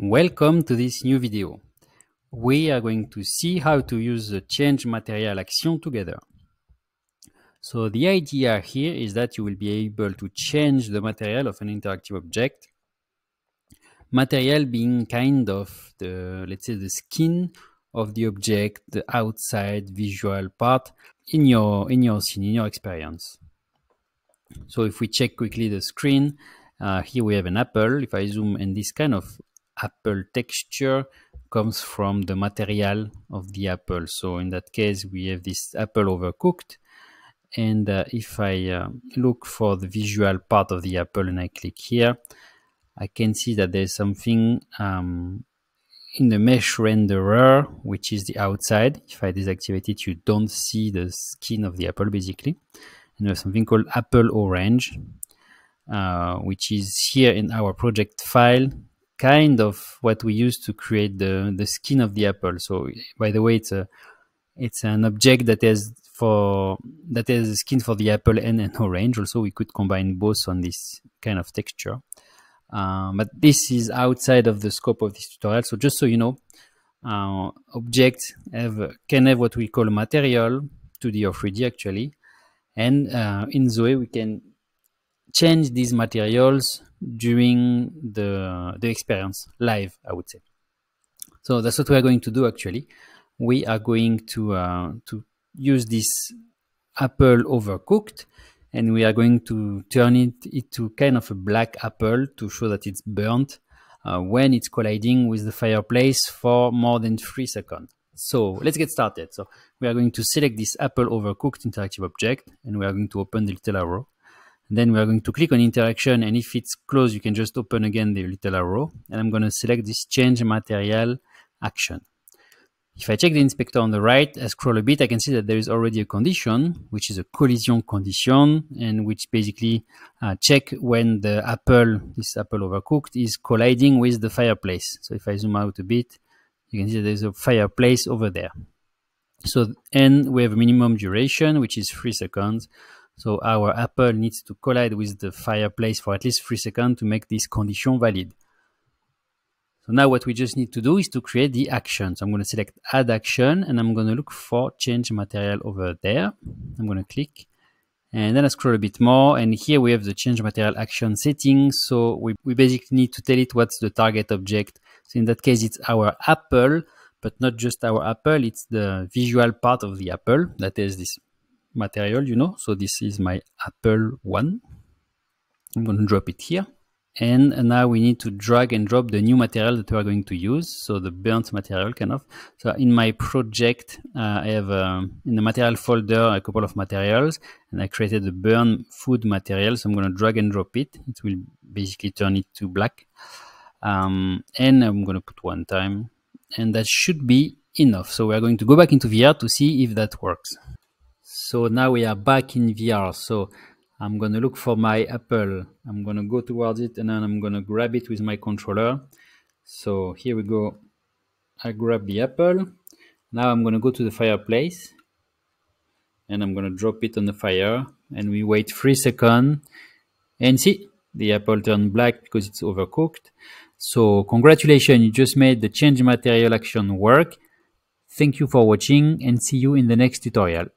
Welcome to this new video. We are going to see how to use the change material action together. So the idea here is that you will be able to change the material of an interactive object. Material being kind of the, let's say, the skin of the object, the outside visual part in your scene, in your experience. So if we check quickly the screen, here we have an apple. If I zoom in, this kind of apple texture comes from the material of the apple. So in that case, we have this apple overcooked. And if I look for the visual part of the apple and I click here, I can see that there's something in the mesh renderer, which is the outside. If I deactivate it, you don't see the skin of the apple basically. And there's something called apple orange, which is here in our project file, kind of what we use to create the skin of the apple. So by the way, it's an object that has a skin for the apple and an orange. Also, we could combine both on this kind of texture. But this is outside of the scope of this tutorial. So just so you know, objects can have what we call material, 2D or 3D actually. And in Zoe, we can change these materials during the experience live, I would say. So that's what we are going to do actually. We are going to use this apple overcooked, and we are going to turn it into kind of a black apple to show that it's burnt when it's colliding with the fireplace for more than 3 seconds. So let's get started. So we are going to select this apple overcooked interactive object, and we are going to open the little arrow. And then we are going to click on interaction, and if it's closed, you can just open again the little arrow. And I'm going to select this change material action. If I check the inspector on the right, I scroll a bit, I can see that there is already a condition, which is a collision condition, and which basically check when the apple, this apple overcooked, is colliding with the fireplace. So if I zoom out a bit, you can see that there's a fireplace over there. So, and we have a minimum duration, which is 3 seconds. So our apple needs to collide with the fireplace for at least 3 seconds to make this condition valid. So now what we just need to do is to create the action. So I'm going to select add action, and I'm going to look for change material over there. I'm going to click, and then I scroll a bit more, and here we have the change material action settings. So we basically need to tell it what's the target object. So in that case, it's our apple, but not just our apple. It's the visual part of the apple that is this material, you know. So this is my apple 1. I'm going to drop it here. And now we need to drag and drop the new material that we are going to use. So the burnt material kind of. So in my project, I have in the material folder a couple of materials, and I created the burn food material. So I'm going to drag and drop it. It will basically turn it to black. And I'm going to put 1 time, and that should be enough. So we are going to go back into VR to see if that works. So now we are back in VR. So I'm going to look for my apple. I'm going to go towards it, and then I'm going to grab it with my controller. So here we go. I grab the apple. Now I'm going to go to the fireplace, and I'm going to drop it on the fire, and we wait 3 seconds, and see, the apple turned black because it's overcooked. So congratulations, you just made the change material action work. Thank you for watching, and see you in the next tutorial.